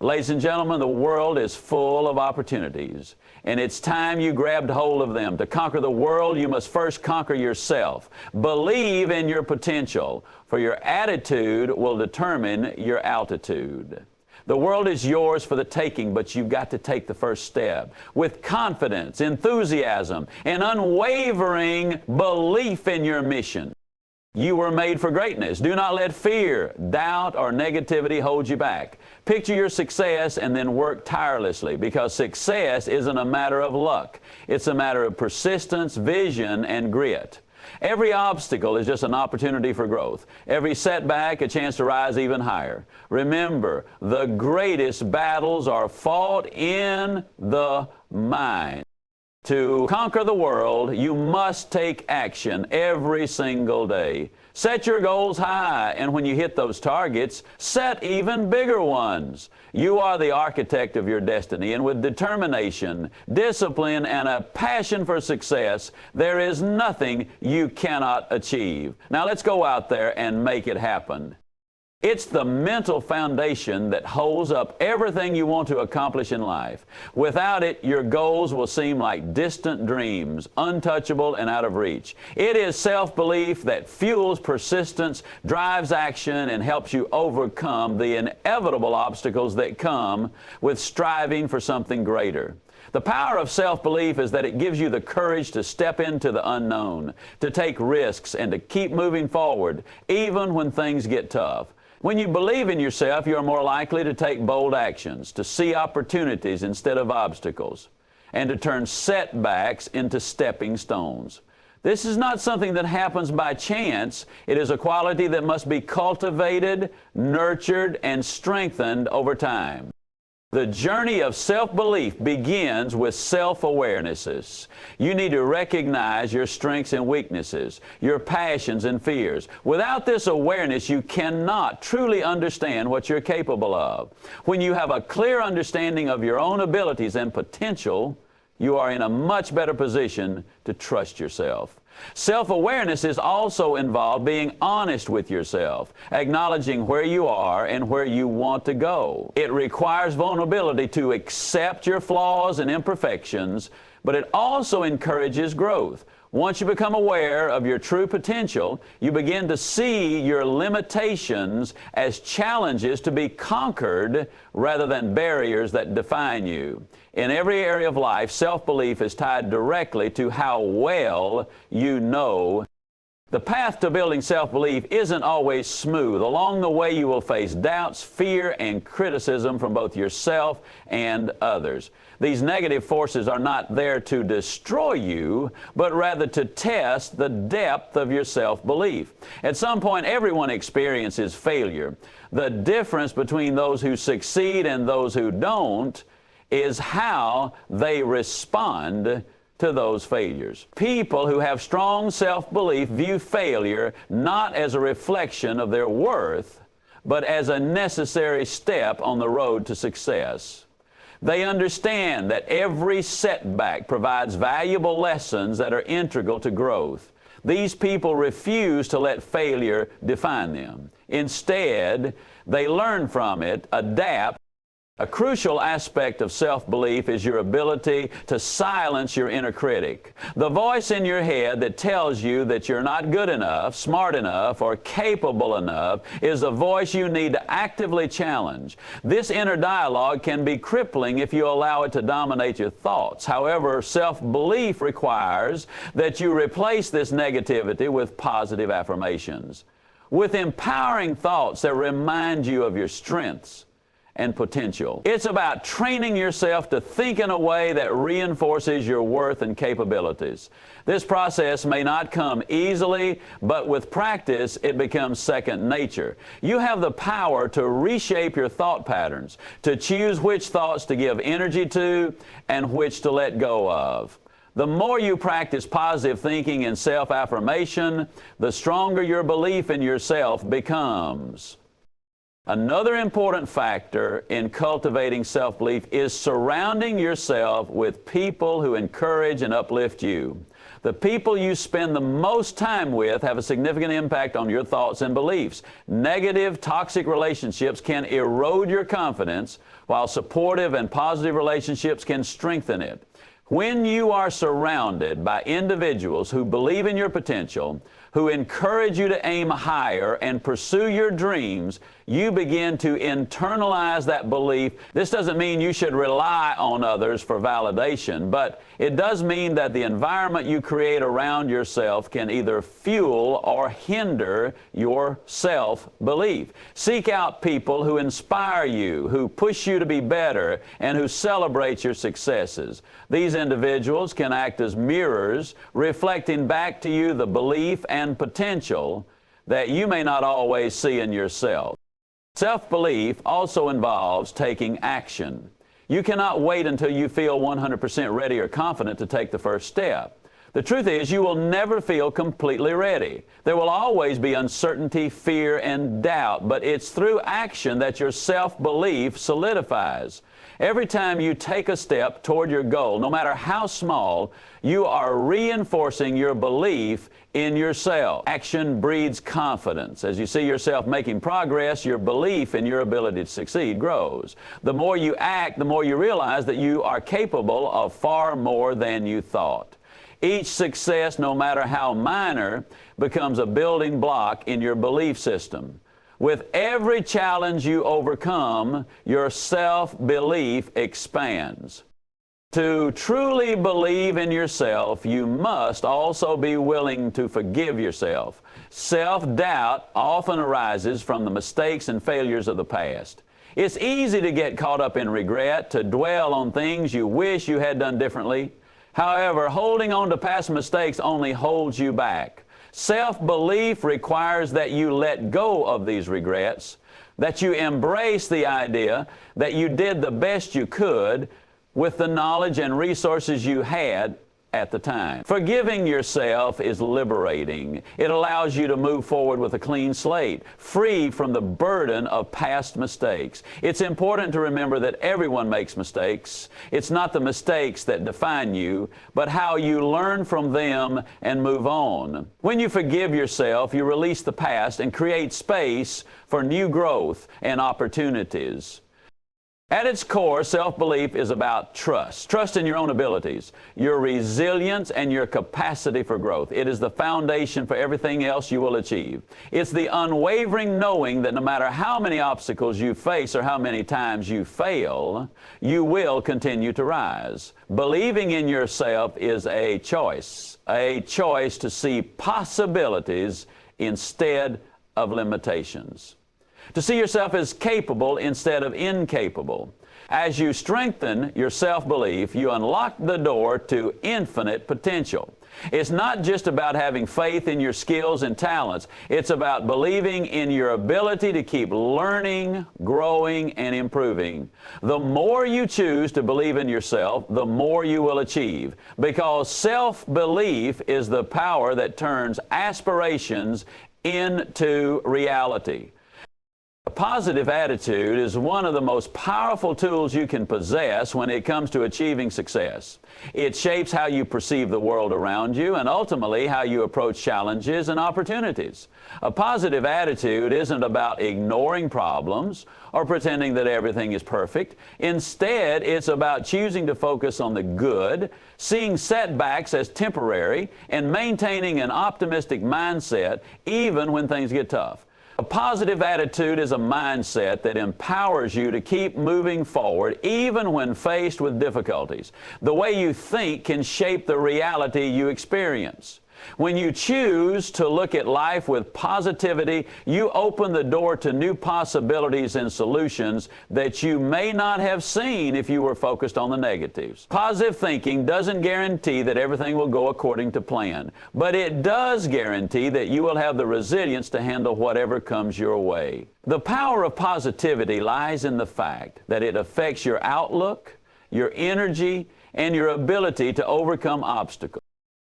Ladies and gentlemen, the world is full of opportunities, and it's time you grabbed hold of them. To conquer the world, you must first conquer yourself. Believe in your potential, for your attitude will determine your altitude. The world is yours for the taking, but you've got to take the first step with confidence, enthusiasm, and unwavering belief in your mission. You were made for greatness. Do not let fear, doubt, or negativity hold you back. Picture your success and then work tirelessly, because success isn't a matter of luck. It's a matter of persistence, vision, and grit. Every obstacle is just an opportunity for growth. Every setback, a chance to rise even higher. Remember, the greatest battles are fought in the mind. To conquer the world, you must take action every single day. Set your goals high, and when you hit those targets, set even bigger ones. You are the architect of your destiny, and with determination, discipline, and a passion for success, there is nothing you cannot achieve. Now let's go out there and make it happen. It's the mental foundation that holds up everything you want to accomplish in life. Without it, your goals will seem like distant dreams, untouchable and out of reach. It is self-belief that fuels persistence, drives action, and helps you overcome the inevitable obstacles that come with striving for something greater. The power of self-belief is that it gives you the courage to step into the unknown, to take risks, and to keep moving forward, even when things get tough. When you believe in yourself, you are more likely to take bold actions, to see opportunities instead of obstacles, and to turn setbacks into stepping stones. This is not something that happens by chance. It is a quality that must be cultivated, nurtured, and strengthened over time. The journey of self-belief begins with self-awarenesses. You need to recognize your strengths and weaknesses, your passions and fears. Without this awareness, you cannot truly understand what you're capable of. When you have a clear understanding of your own abilities and potential, you are in a much better position to trust yourself. Self-awareness is also involved being honest with yourself, acknowledging where you are and where you want to go. It requires vulnerability to accept your flaws and imperfections, but it also encourages growth. Once you become aware of your true potential, you begin to see your limitations as challenges to be conquered rather than barriers that define you. In every area of life, self-belief is tied directly to how well you know. The path to building self-belief isn't always smooth. Along the way, you will face doubts, fear, and criticism from both yourself and others. These negative forces are not there to destroy you, but rather to test the depth of your self-belief. At some point, everyone experiences failure. The difference between those who succeed and those who don't is how they respond to those failures. People who have strong self-belief view failure not as a reflection of their worth, but as a necessary step on the road to success. They understand that every setback provides valuable lessons that are integral to growth. These people refuse to let failure define them. Instead, they learn from it, adapt. A crucial aspect of self-belief is your ability to silence your inner critic. The voice in your head that tells you that you're not good enough, smart enough, or capable enough is a voice you need to actively challenge. This inner dialogue can be crippling if you allow it to dominate your thoughts. However, self-belief requires that you replace this negativity with positive affirmations, with empowering thoughts that remind you of your strengths and potential. It's about training yourself to think in a way that reinforces your worth and capabilities. This process may not come easily, but with practice, it becomes second nature. You have the power to reshape your thought patterns, to choose which thoughts to give energy to and which to let go of. The more you practice positive thinking and self-affirmation, the stronger your belief in yourself becomes. Another important factor in cultivating self-belief is surrounding yourself with people who encourage and uplift you. The people you spend the most time with have a significant impact on your thoughts and beliefs. Negative, toxic relationships can erode your confidence, while supportive and positive relationships can strengthen it. When you are surrounded by individuals who believe in your potential, who encourage you to aim higher and pursue your dreams, you begin to internalize that belief. This doesn't mean you should rely on others for validation, but it does mean that the environment you create around yourself can either fuel or hinder your self-belief. Seek out people who inspire you, who push you to be better, and who celebrate your successes. These individuals can act as mirrors, reflecting back to you the belief and potential that you may not always see in yourself. Self-belief also involves taking action. You cannot wait until you feel 100% ready or confident to take the first step. The truth is, you will never feel completely ready. There will always be uncertainty, fear, and doubt, but it's through action that your self-belief solidifies. Every time you take a step toward your goal, no matter how small, you are reinforcing your belief in yourself. Action breeds confidence. As you see yourself making progress, your belief in your ability to succeed grows. The more you act, the more you realize that you are capable of far more than you thought. Each success, no matter how minor, becomes a building block in your belief system. With every challenge you overcome, your self-belief expands. To truly believe in yourself, you must also be willing to forgive yourself. Self-doubt often arises from the mistakes and failures of the past. It's easy to get caught up in regret, to dwell on things you wish you had done differently. However, holding on to past mistakes only holds you back. Self-belief requires that you let go of these regrets, that you embrace the idea that you did the best you could with the knowledge and resources you had at the time. Forgiving yourself is liberating. It allows you to move forward with a clean slate, free from the burden of past mistakes. It's important to remember that everyone makes mistakes. It's not the mistakes that define you, but how you learn from them and move on. When you forgive yourself, you release the past and create space for new growth and opportunities. At its core, self-belief is about trust. Trust in your own abilities, your resilience, and your capacity for growth. It is the foundation for everything else you will achieve. It's the unwavering knowing that no matter how many obstacles you face or how many times you fail, you will continue to rise. Believing in yourself is a choice to see possibilities instead of limitations. To see yourself as capable instead of incapable. As you strengthen your self-belief, you unlock the door to infinite potential. It's not just about having faith in your skills and talents. It's about believing in your ability to keep learning, growing, and improving. The more you choose to believe in yourself, the more you will achieve, because self-belief is the power that turns aspirations into reality. A positive attitude is one of the most powerful tools you can possess when it comes to achieving success. It shapes how you perceive the world around you and ultimately how you approach challenges and opportunities. A positive attitude isn't about ignoring problems or pretending that everything is perfect. Instead, it's about choosing to focus on the good, seeing setbacks as temporary, and maintaining an optimistic mindset even when things get tough. A positive attitude is a mindset that empowers you to keep moving forward even when faced with difficulties. The way you think can shape the reality you experience. When you choose to look at life with positivity, you open the door to new possibilities and solutions that you may not have seen if you were focused on the negatives. Positive thinking doesn't guarantee that everything will go according to plan, but it does guarantee that you will have the resilience to handle whatever comes your way. The power of positivity lies in the fact that it affects your outlook, your energy, and your ability to overcome obstacles.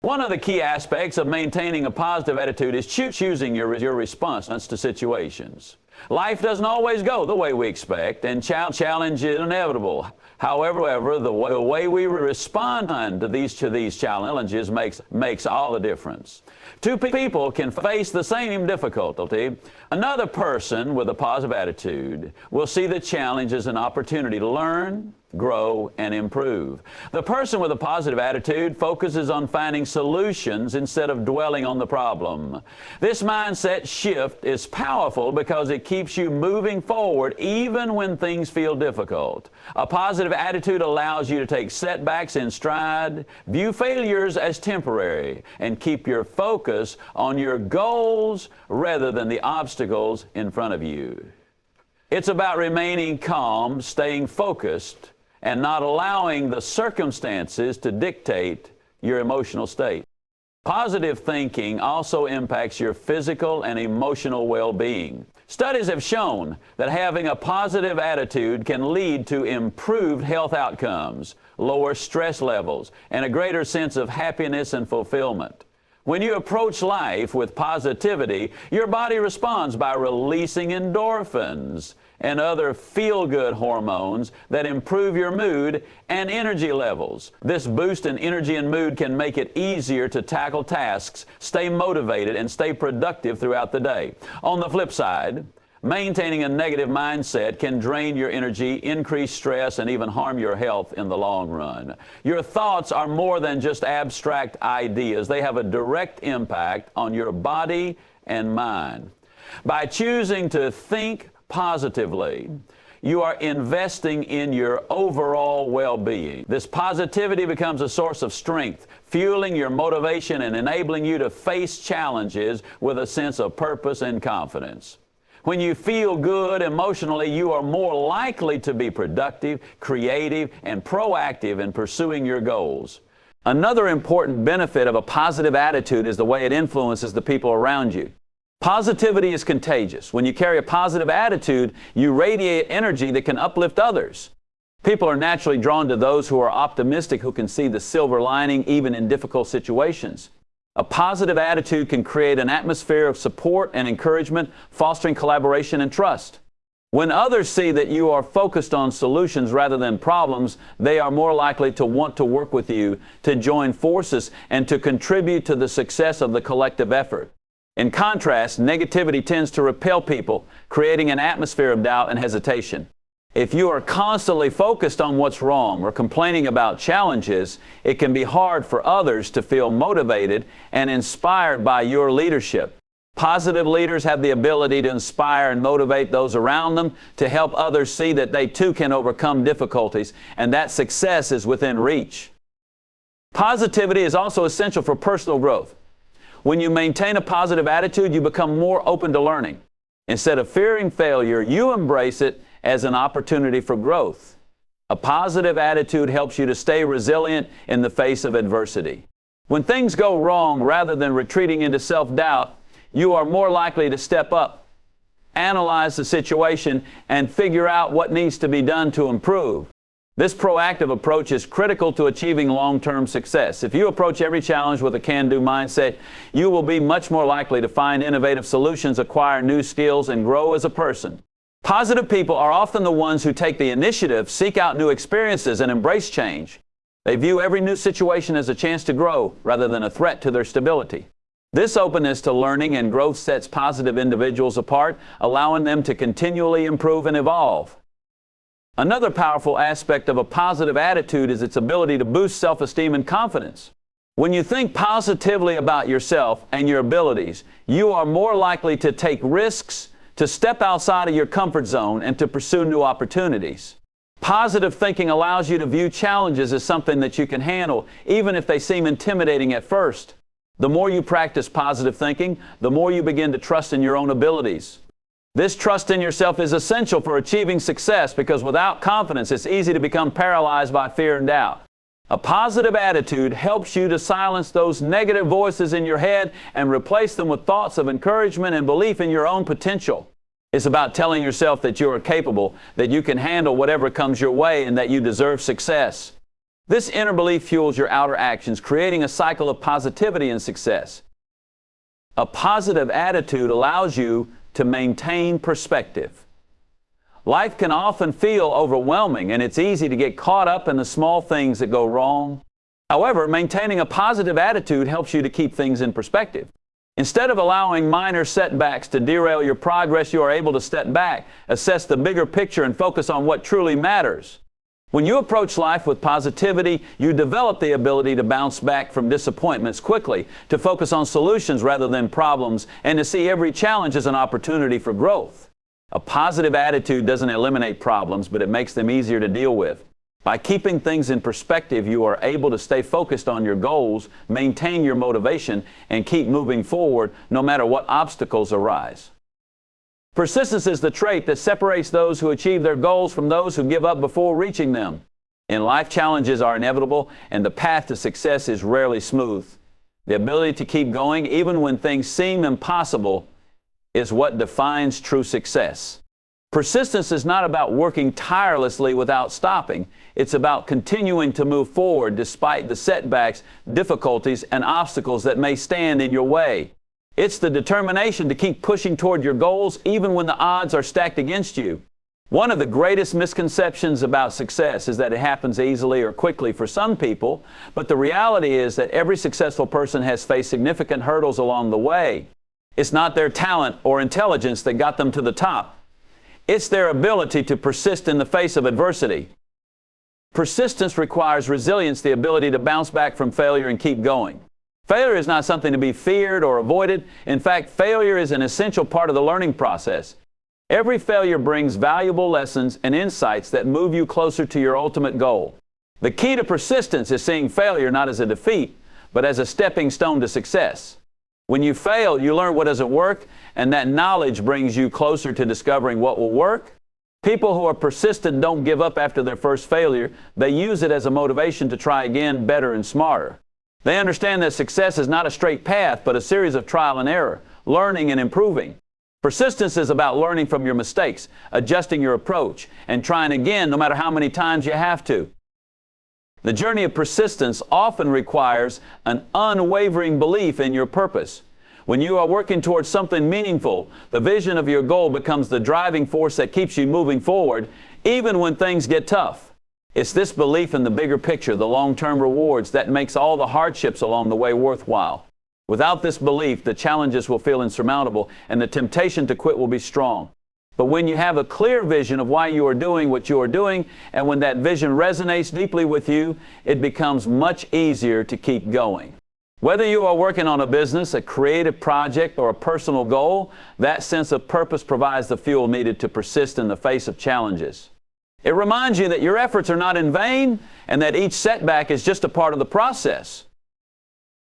One of the key aspects of maintaining a positive attitude is choosing your response to situations. Life doesn't always go the way we expect, and challenge is inevitable. However, the way we respond to these challenges makes all the difference. Two people can face the same difficulty. Another person with a positive attitude will see the challenge as an opportunity to learn, grow, and improve. The person with a positive attitude focuses on finding solutions instead of dwelling on the problem. This mindset shift is powerful because it keeps you moving forward even when things feel difficult. A positive attitude allows you to take setbacks in stride, view failures as temporary, and keep your focus on your goals rather than the obstacles in front of you. It's about remaining calm, staying focused, and not allowing the circumstances to dictate your emotional state. Positive thinking also impacts your physical and emotional well-being. Studies have shown that having a positive attitude can lead to improved health outcomes, lower stress levels, and a greater sense of happiness and fulfillment. When you approach life with positivity, your body responds by releasing endorphins and other feel-good hormones that improve your mood and energy levels. This boost in energy and mood can make it easier to tackle tasks, stay motivated, and stay productive throughout the day. On the flip side, maintaining a negative mindset can drain your energy, increase stress, and even harm your health in the long run. Your thoughts are more than just abstract ideas. They have a direct impact on your body and mind. By choosing to think positively, you are investing in your overall well-being. This positivity becomes a source of strength, fueling your motivation and enabling you to face challenges with a sense of purpose and confidence. When you feel good emotionally, you are more likely to be productive, creative, and proactive in pursuing your goals. Another important benefit of a positive attitude is the way it influences the people around you. Positivity is contagious. When you carry a positive attitude, you radiate energy that can uplift others. People are naturally drawn to those who are optimistic, who can see the silver lining even in difficult situations. A positive attitude can create an atmosphere of support and encouragement, fostering collaboration and trust. When others see that you are focused on solutions rather than problems, they are more likely to want to work with you, to join forces, and to contribute to the success of the collective effort. In contrast, negativity tends to repel people, creating an atmosphere of doubt and hesitation. If you are constantly focused on what's wrong or complaining about challenges, it can be hard for others to feel motivated and inspired by your leadership. Positive leaders have the ability to inspire and motivate those around them, to help others see that they too can overcome difficulties and that success is within reach. Positivity is also essential for personal growth. When you maintain a positive attitude, you become more open to learning. Instead of fearing failure, you embrace it as an opportunity for growth. A positive attitude helps you to stay resilient in the face of adversity. When things go wrong, rather than retreating into self-doubt, you are more likely to step up, analyze the situation, and figure out what needs to be done to improve. This proactive approach is critical to achieving long-term success. If you approach every challenge with a can-do mindset, you will be much more likely to find innovative solutions, acquire new skills, and grow as a person. Positive people are often the ones who take the initiative, seek out new experiences, and embrace change. They view every new situation as a chance to grow rather than a threat to their stability. This openness to learning and growth sets positive individuals apart, allowing them to continually improve and evolve. Another powerful aspect of a positive attitude is its ability to boost self-esteem and confidence. When you think positively about yourself and your abilities, you are more likely to take risks, to step outside of your comfort zone, and to pursue new opportunities. Positive thinking allows you to view challenges as something that you can handle, even if they seem intimidating at first. The more you practice positive thinking, the more you begin to trust in your own abilities. This trust in yourself is essential for achieving success, because without confidence, it's easy to become paralyzed by fear and doubt. A positive attitude helps you to silence those negative voices in your head and replace them with thoughts of encouragement and belief in your own potential. It's about telling yourself that you are capable, that you can handle whatever comes your way, and that you deserve success. This inner belief fuels your outer actions, creating a cycle of positivity and success. A positive attitude allows you to maintain perspective. Life can often feel overwhelming, and it's easy to get caught up in the small things that go wrong. However, maintaining a positive attitude helps you to keep things in perspective. Instead of allowing minor setbacks to derail your progress, you are able to step back, assess the bigger picture, and focus on what truly matters. When you approach life with positivity, you develop the ability to bounce back from disappointments quickly, to focus on solutions rather than problems, and to see every challenge as an opportunity for growth. A positive attitude doesn't eliminate problems, but it makes them easier to deal with. By keeping things in perspective, you are able to stay focused on your goals, maintain your motivation, and keep moving forward no matter what obstacles arise. Persistence is the trait that separates those who achieve their goals from those who give up before reaching them. In life, challenges are inevitable, and the path to success is rarely smooth. The ability to keep going, even when things seem impossible, is what defines true success. Persistence is not about working tirelessly without stopping. It's about continuing to move forward despite the setbacks, difficulties, and obstacles that may stand in your way. It's the determination to keep pushing toward your goals even when the odds are stacked against you. One of the greatest misconceptions about success is that it happens easily or quickly for some people, but the reality is that every successful person has faced significant hurdles along the way. It's not their talent or intelligence that got them to the top. It's their ability to persist in the face of adversity. Persistence requires resilience, the ability to bounce back from failure and keep going. Failure is not something to be feared or avoided. In fact, failure is an essential part of the learning process. Every failure brings valuable lessons and insights that move you closer to your ultimate goal. The key to persistence is seeing failure not as a defeat, but as a stepping stone to success. When you fail, you learn what doesn't work, and that knowledge brings you closer to discovering what will work. People who are persistent don't give up after their first failure. They use it as a motivation to try again, better and smarter. They understand that success is not a straight path, but a series of trial and error, learning and improving. Persistence is about learning from your mistakes, adjusting your approach, and trying again no matter how many times you have to. The journey of persistence often requires an unwavering belief in your purpose. When you are working towards something meaningful, the vision of your goal becomes the driving force that keeps you moving forward, even when things get tough. It's this belief in the bigger picture, the long-term rewards, that makes all the hardships along the way worthwhile. Without this belief, the challenges will feel insurmountable and the temptation to quit will be strong. But when you have a clear vision of why you are doing what you are doing, and when that vision resonates deeply with you, it becomes much easier to keep going. Whether you are working on a business, a creative project, or a personal goal, that sense of purpose provides the fuel needed to persist in the face of challenges. It reminds you that your efforts are not in vain and that each setback is just a part of the process.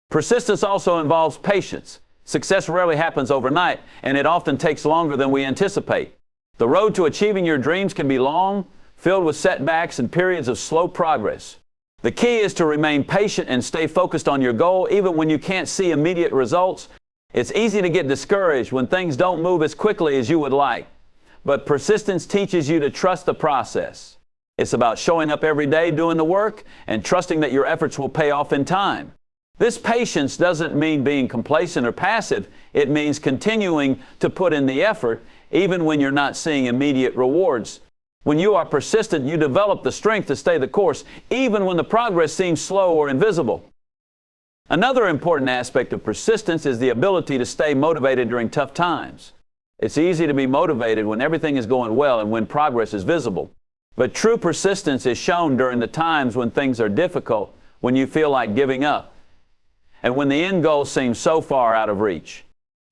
Persistence also involves patience. Success rarely happens overnight, and it often takes longer than we anticipate. The road to achieving your dreams can be long, filled with setbacks and periods of slow progress. The key is to remain patient and stay focused on your goal even when you can't see immediate results. It's easy to get discouraged when things don't move as quickly as you would like. But persistence teaches you to trust the process. It's about showing up every day, doing the work, and trusting that your efforts will pay off in time. This patience doesn't mean being complacent or passive. It means continuing to put in the effort even when you're not seeing immediate rewards. When you are persistent, you develop the strength to stay the course, even when the progress seems slow or invisible. Another important aspect of persistence is the ability to stay motivated during tough times. It's easy to be motivated when everything is going well and when progress is visible. But true persistence is shown during the times when things are difficult, when you feel like giving up, and when the end goal seems so far out of reach.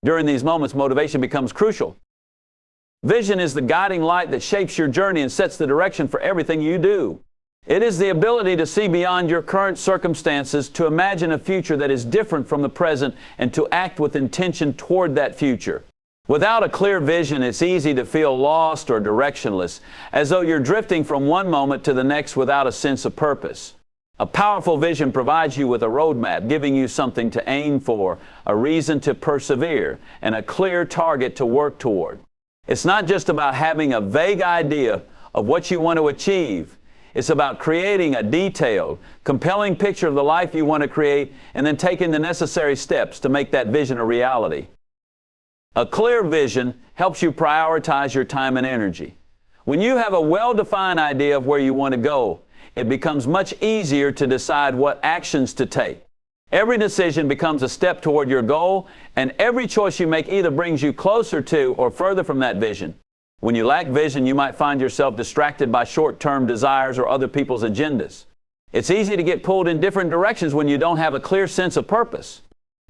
During these moments, motivation becomes crucial. Vision is the guiding light that shapes your journey and sets the direction for everything you do. It is the ability to see beyond your current circumstances, to imagine a future that is different from the present, and to act with intention toward that future. Without a clear vision, it's easy to feel lost or directionless, as though you're drifting from one moment to the next without a sense of purpose. A powerful vision provides you with a roadmap, giving you something to aim for, a reason to persevere, and a clear target to work toward. It's not just about having a vague idea of what you want to achieve. It's about creating a detailed, compelling picture of the life you want to create and then taking the necessary steps to make that vision a reality. A clear vision helps you prioritize your time and energy. When you have a well-defined idea of where you want to go, it becomes much easier to decide what actions to take. Every decision becomes a step toward your goal, and every choice you make either brings you closer to or further from that vision. When you lack vision, you might find yourself distracted by short-term desires or other people's agendas. It's easy to get pulled in different directions when you don't have a clear sense of purpose.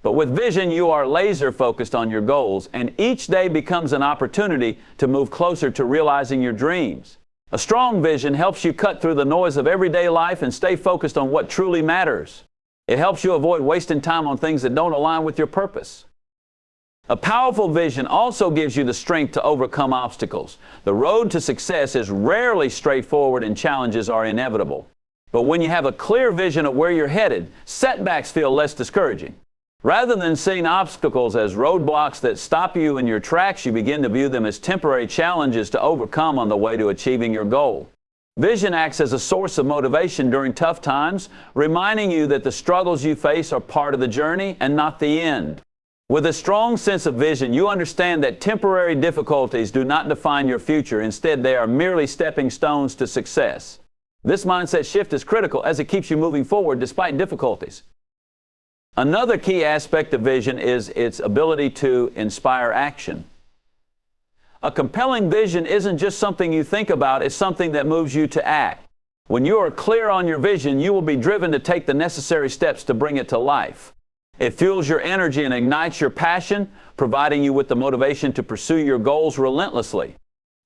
But with vision, you are laser focused on your goals, and each day becomes an opportunity to move closer to realizing your dreams. A strong vision helps you cut through the noise of everyday life and stay focused on what truly matters. It helps you avoid wasting time on things that don't align with your purpose. A powerful vision also gives you the strength to overcome obstacles. The road to success is rarely straightforward and challenges are inevitable. But when you have a clear vision of where you're headed, setbacks feel less discouraging. Rather than seeing obstacles as roadblocks that stop you in your tracks, you begin to view them as temporary challenges to overcome on the way to achieving your goal. Vision acts as a source of motivation during tough times, reminding you that the struggles you face are part of the journey and not the end. With a strong sense of vision, you understand that temporary difficulties do not define your future. Instead, they are merely stepping stones to success. This mindset shift is critical as it keeps you moving forward despite difficulties. Another key aspect of vision is its ability to inspire action. A compelling vision isn't just something you think about, it's something that moves you to act. When you are clear on your vision, you will be driven to take the necessary steps to bring it to life. It fuels your energy and ignites your passion, providing you with the motivation to pursue your goals relentlessly.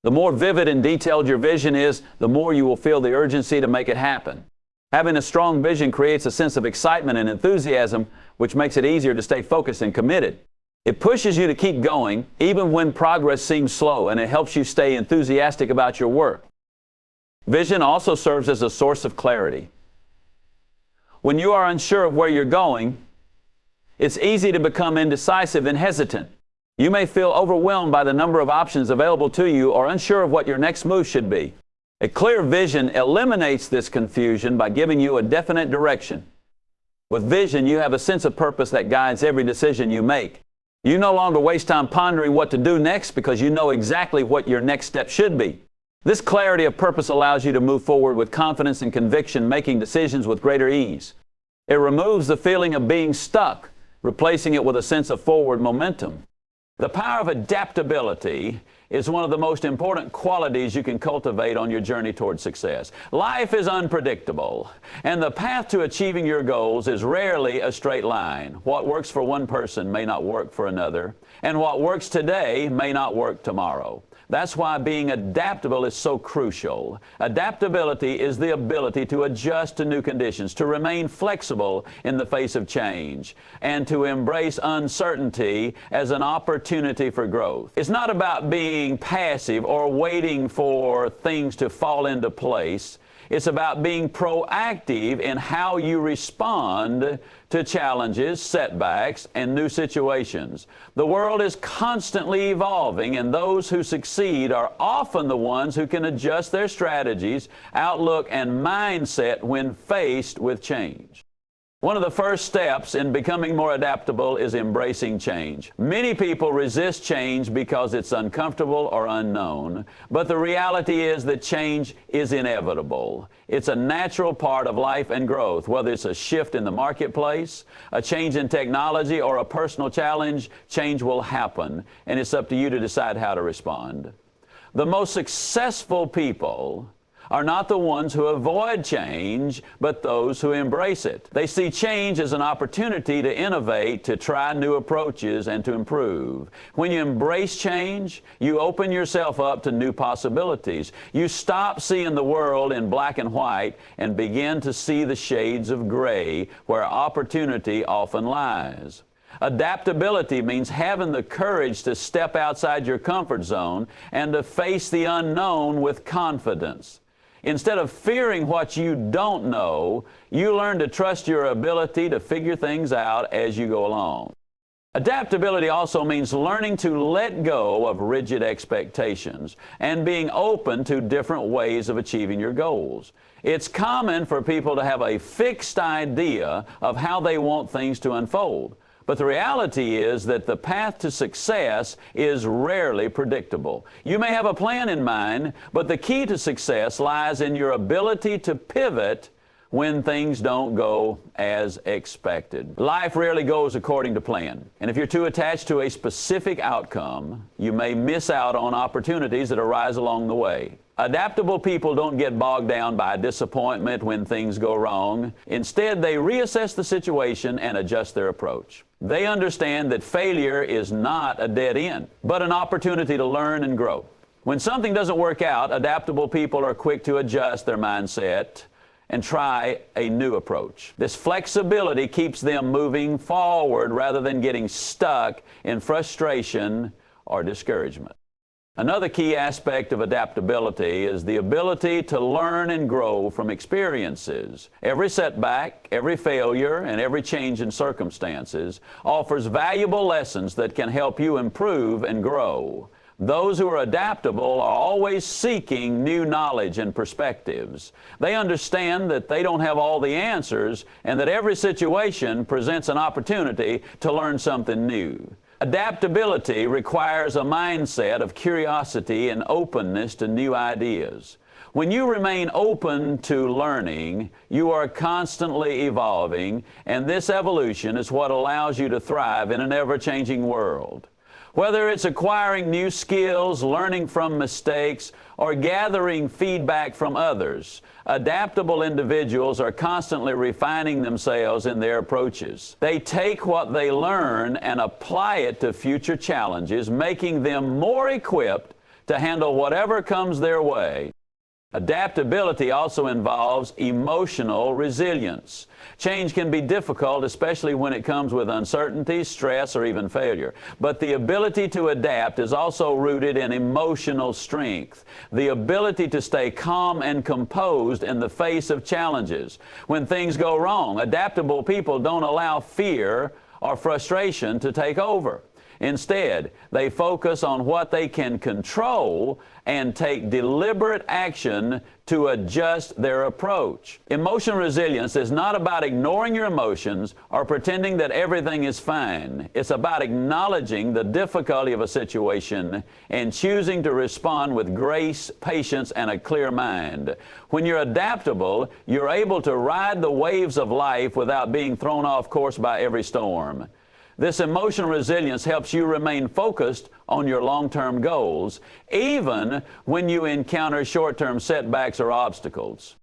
The more vivid and detailed your vision is, the more you will feel the urgency to make it happen. Having a strong vision creates a sense of excitement and enthusiasm, which makes it easier to stay focused and committed. It pushes you to keep going, even when progress seems slow, and it helps you stay enthusiastic about your work. Vision also serves as a source of clarity. When you are unsure of where you're going, it's easy to become indecisive and hesitant. You may feel overwhelmed by the number of options available to you or unsure of what your next move should be. A clear vision eliminates this confusion by giving you a definite direction. With vision, you have a sense of purpose that guides every decision you make. You no longer waste time pondering what to do next because you know exactly what your next step should be. This clarity of purpose allows you to move forward with confidence and conviction, making decisions with greater ease. It removes the feeling of being stuck, replacing it with a sense of forward momentum. The power of adaptability is one of the most important qualities you can cultivate on your journey towards success. Life is unpredictable, and the path to achieving your goals is rarely a straight line. What works for one person may not work for another, and what works today may not work tomorrow. That's why being adaptable is so crucial. Adaptability is the ability to adjust to new conditions, to remain flexible in the face of change, and to embrace uncertainty as an opportunity for growth. It's not about being passive or waiting for things to fall into place. It's about being proactive in how you respond to challenges, setbacks, and new situations. The world is constantly evolving, and those who succeed are often the ones who can adjust their strategies, outlook, and mindset when faced with change. One of the first steps in becoming more adaptable is embracing change. Many people resist change because it's uncomfortable or unknown, but the reality is that change is inevitable. It's a natural part of life and growth. Whether it's a shift in the marketplace, a change in technology, or a personal challenge, change will happen, and it's up to you to decide how to respond. The most successful people are not the ones who avoid change, but those who embrace it. They see change as an opportunity to innovate, to try new approaches, and to improve. When you embrace change, you open yourself up to new possibilities. You stop seeing the world in black and white and begin to see the shades of gray where opportunity often lies. Adaptability means having the courage to step outside your comfort zone and to face the unknown with confidence. Instead of fearing what you don't know, you learn to trust your ability to figure things out as you go along. Adaptability also means learning to let go of rigid expectations and being open to different ways of achieving your goals. It's common for people to have a fixed idea of how they want things to unfold. But the reality is that the path to success is rarely predictable. You may have a plan in mind, but the key to success lies in your ability to pivot when things don't go as expected. Life rarely goes according to plan. And if you're too attached to a specific outcome, you may miss out on opportunities that arise along the way. Adaptable people don't get bogged down by disappointment when things go wrong. Instead, they reassess the situation and adjust their approach. They understand that failure is not a dead end, but an opportunity to learn and grow. When something doesn't work out, adaptable people are quick to adjust their mindset and try a new approach. This flexibility keeps them moving forward rather than getting stuck in frustration or discouragement. Another key aspect of adaptability is the ability to learn and grow from experiences. Every setback, every failure, and every change in circumstances offers valuable lessons that can help you improve and grow. Those who are adaptable are always seeking new knowledge and perspectives. They understand that they don't have all the answers and that every situation presents an opportunity to learn something new. Adaptability requires a mindset of curiosity and openness to new ideas. When you remain open to learning, you are constantly evolving, and this evolution is what allows you to thrive in an ever-changing world. Whether it's acquiring new skills, learning from mistakes, or gathering feedback from others, adaptable individuals are constantly refining themselves in their approaches. They take what they learn and apply it to future challenges, making them more equipped to handle whatever comes their way. Adaptability also involves emotional resilience. Change can be difficult, especially when it comes with uncertainty, stress, or even failure. But the ability to adapt is also rooted in emotional strength, the ability to stay calm and composed in the face of challenges. When things go wrong, adaptable people don't allow fear or frustration to take over. Instead, they focus on what they can control and take deliberate action to adjust their approach. Emotional resilience is not about ignoring your emotions or pretending that everything is fine. It's about acknowledging the difficulty of a situation and choosing to respond with grace, patience, and a clear mind. When you're adaptable, you're able to ride the waves of life without being thrown off course by every storm. This emotional resilience helps you remain focused on your long-term goals, even when you encounter short-term setbacks or obstacles.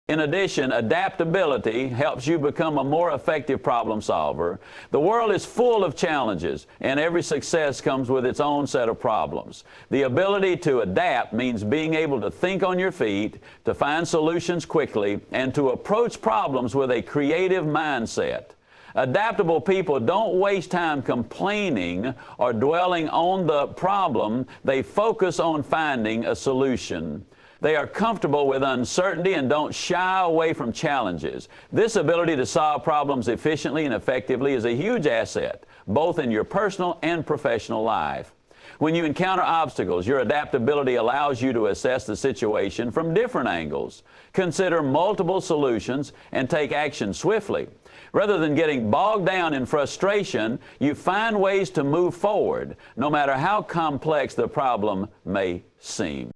In addition, adaptability helps you become a more effective problem solver. The world is full of challenges, and every success comes with its own set of problems. The ability to adapt means being able to think on your feet, to find solutions quickly, and to approach problems with a creative mindset. Adaptable people don't waste time complaining or dwelling on the problem. They focus on finding a solution. They are comfortable with uncertainty and don't shy away from challenges. This ability to solve problems efficiently and effectively is a huge asset, both in your personal and professional life. When you encounter obstacles, your adaptability allows you to assess the situation from different angles, consider multiple solutions, and take action swiftly. Rather than getting bogged down in frustration, you find ways to move forward, no matter how complex the problem may seem.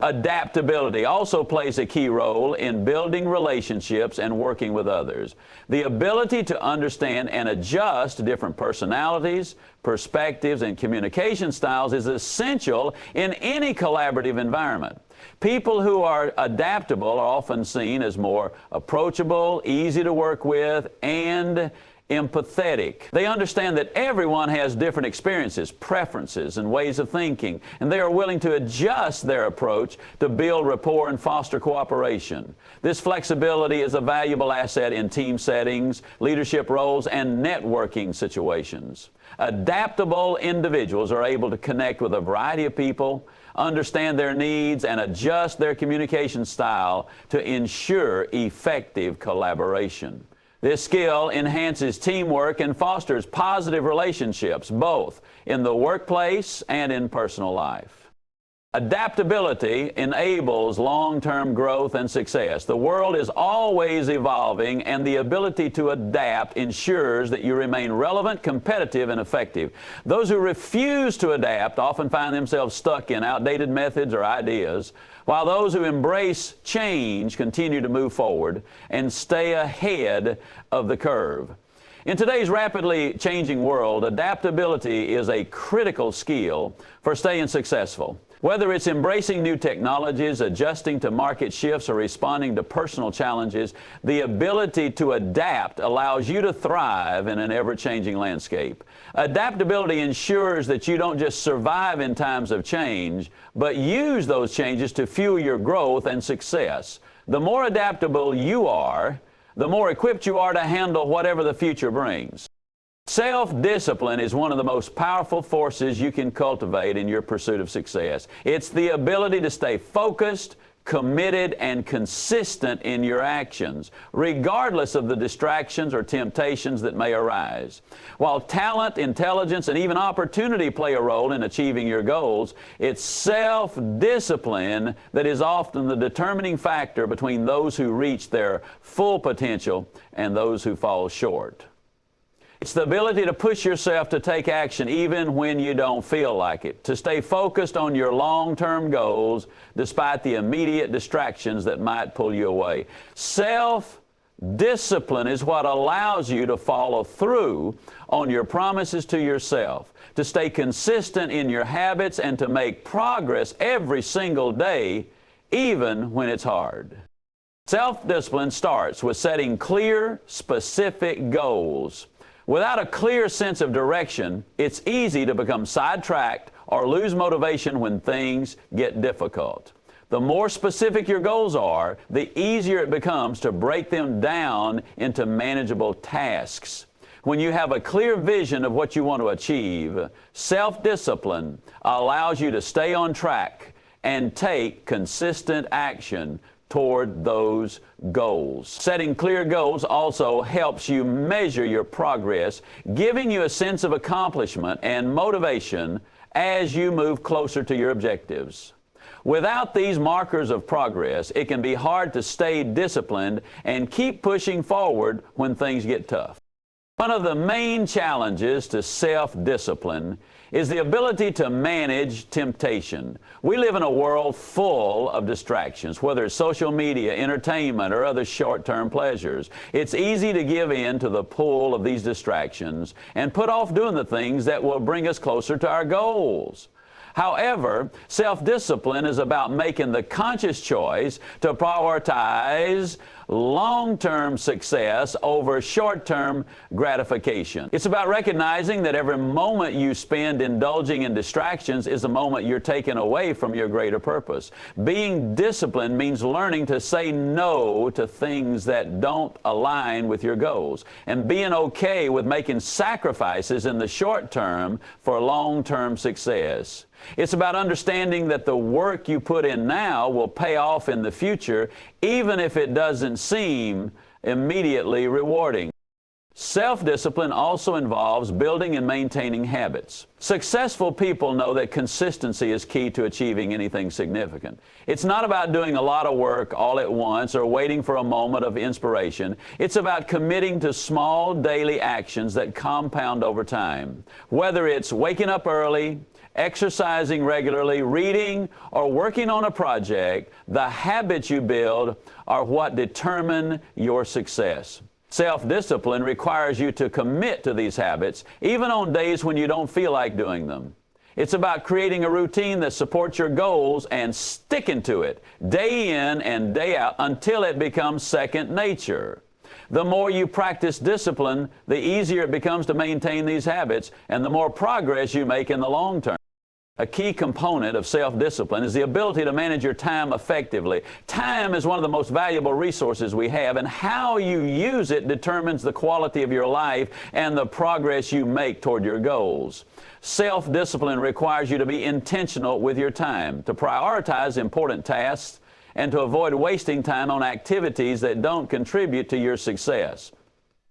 Adaptability also plays a key role in building relationships and working with others. The ability to understand and adjust to different personalities, perspectives, and communication styles is essential in any collaborative environment. People who are adaptable are often seen as more approachable, easy to work with, and empathetic. They understand that everyone has different experiences, preferences, and ways of thinking, and they are willing to adjust their approach to build rapport and foster cooperation. This flexibility is a valuable asset in team settings, leadership roles, and networking situations. Adaptable individuals are able to connect with a variety of people, understand their needs, and adjust their communication style to ensure effective collaboration. This skill enhances teamwork and fosters positive relationships, both in the workplace and in personal life. Adaptability enables long-term growth and success. The world is always evolving, and the ability to adapt ensures that you remain relevant, competitive, and effective. Those who refuse to adapt often find themselves stuck in outdated methods or ideas, while those who embrace change continue to move forward and stay ahead of the curve. In today's rapidly changing world, adaptability is a critical skill for staying successful. Whether it's embracing new technologies, adjusting to market shifts, or responding to personal challenges, the ability to adapt allows you to thrive in an ever-changing landscape. Adaptability ensures that you don't just survive in times of change, but use those changes to fuel your growth and success. The more adaptable you are, the more equipped you are to handle whatever the future brings. Self-discipline is one of the most powerful forces you can cultivate in your pursuit of success. It's the ability to stay focused, committed, and consistent in your actions, regardless of the distractions or temptations that may arise. While talent, intelligence, and even opportunity play a role in achieving your goals, it's self-discipline that is often the determining factor between those who reach their full potential and those who fall short. It's the ability to push yourself to take action even when you don't feel like it, to stay focused on your long-term goals despite the immediate distractions that might pull you away. Self-discipline is what allows you to follow through on your promises to yourself, to stay consistent in your habits, and to make progress every single day, even when it's hard. Self-discipline starts with setting clear, specific goals. Without a clear sense of direction, it's easy to become sidetracked or lose motivation when things get difficult. The more specific your goals are, the easier it becomes to break them down into manageable tasks. When you have a clear vision of what you want to achieve, self-discipline allows you to stay on track and take consistent action toward those goals. Setting clear goals also helps you measure your progress, giving you a sense of accomplishment and motivation as you move closer to your objectives. Without these markers of progress, it can be hard to stay disciplined and keep pushing forward when things get tough. One of the main challenges to self-discipline is the ability to manage temptation. We live in a world full of distractions, whether it's social media, entertainment, or other short-term pleasures. It's easy to give in to the pull of these distractions and put off doing the things that will bring us closer to our goals. However, self-discipline is about making the conscious choice to prioritize long-term success over short-term gratification. It's about recognizing that every moment you spend indulging in distractions is a moment you're taking away from your greater purpose. Being disciplined means learning to say no to things that don't align with your goals, and being okay with making sacrifices in the short term for long-term success. It's about understanding that the work you put in now will pay off in the future, even if it doesn't seem immediately rewarding. Self-discipline also involves building and maintaining habits. Successful people know that consistency is key to achieving anything significant. It's not about doing a lot of work all at once or waiting for a moment of inspiration. It's about committing to small daily actions that compound over time. Whether it's waking up early, exercising regularly, reading, or working on a project, the habits you build are what determine your success. Self-discipline requires you to commit to these habits, even on days when you don't feel like doing them. It's about creating a routine that supports your goals and sticking to it day in and day out until it becomes second nature. The more you practice discipline, the easier it becomes to maintain these habits and the more progress you make in the long term. A key component of self-discipline is the ability to manage your time effectively. Time is one of the most valuable resources we have, and how you use it determines the quality of your life and the progress you make toward your goals. Self-discipline requires you to be intentional with your time, to prioritize important tasks, and to avoid wasting time on activities that don't contribute to your success.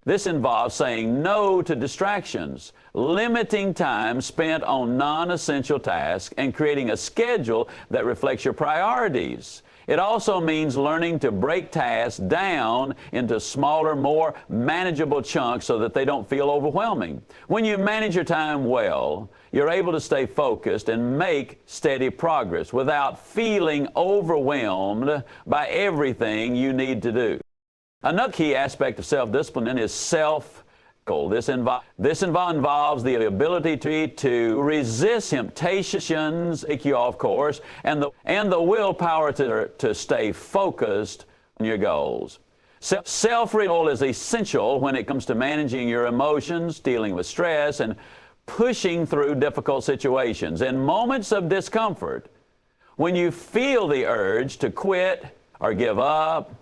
This involves saying no to distractions, limiting time spent on non-essential tasks, and creating a schedule that reflects your priorities. It also means learning to break tasks down into smaller, more manageable chunks so that they don't feel overwhelming. When you manage your time well, you're able to stay focused and make steady progress without feeling overwhelmed by everything you need to do. Another key aspect of self-discipline is self-control. This involves the ability to resist temptations, take you off course, and the willpower to stay focused on your goals. Self-control is essential when it comes to managing your emotions, dealing with stress, and pushing through difficult situations. In moments of discomfort, when you feel the urge to quit or give up,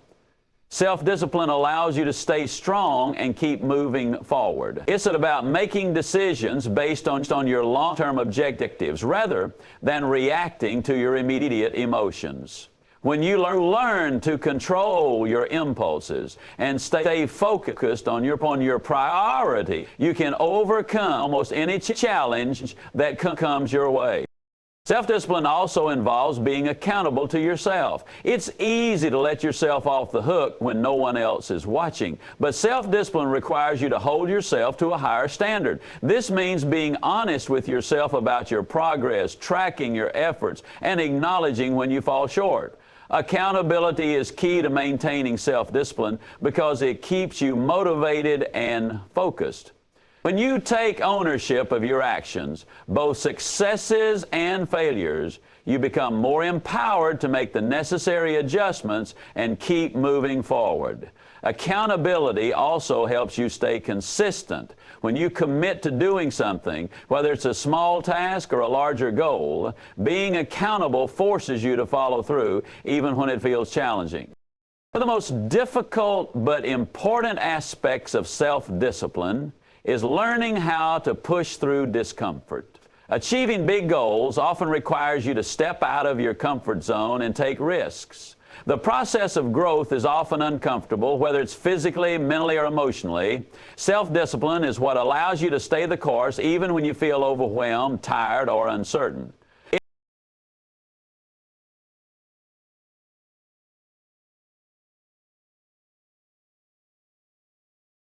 self-discipline allows you to stay strong and keep moving forward. It's about making decisions based on your long-term objectives rather than reacting to your immediate emotions. When you learn to control your impulses and stay focused on your priority, you can overcome almost any challenge that comes your way. Self-discipline also involves being accountable to yourself. It's easy to let yourself off the hook when no one else is watching, but self-discipline requires you to hold yourself to a higher standard. This means being honest with yourself about your progress, tracking your efforts, and acknowledging when you fall short. Accountability is key to maintaining self-discipline because it keeps you motivated and focused. When you take ownership of your actions, both successes and failures, you become more empowered to make the necessary adjustments and keep moving forward. Accountability also helps you stay consistent. When you commit to doing something, whether it's a small task or a larger goal, being accountable forces you to follow through even when it feels challenging. One of the most difficult but important aspects of self-discipline is learning how to push through discomfort. Achieving big goals often requires you to step out of your comfort zone and take risks. The process of growth is often uncomfortable, whether it's physically, mentally, or emotionally. Self-discipline is what allows you to stay the course even when you feel overwhelmed, tired, or uncertain.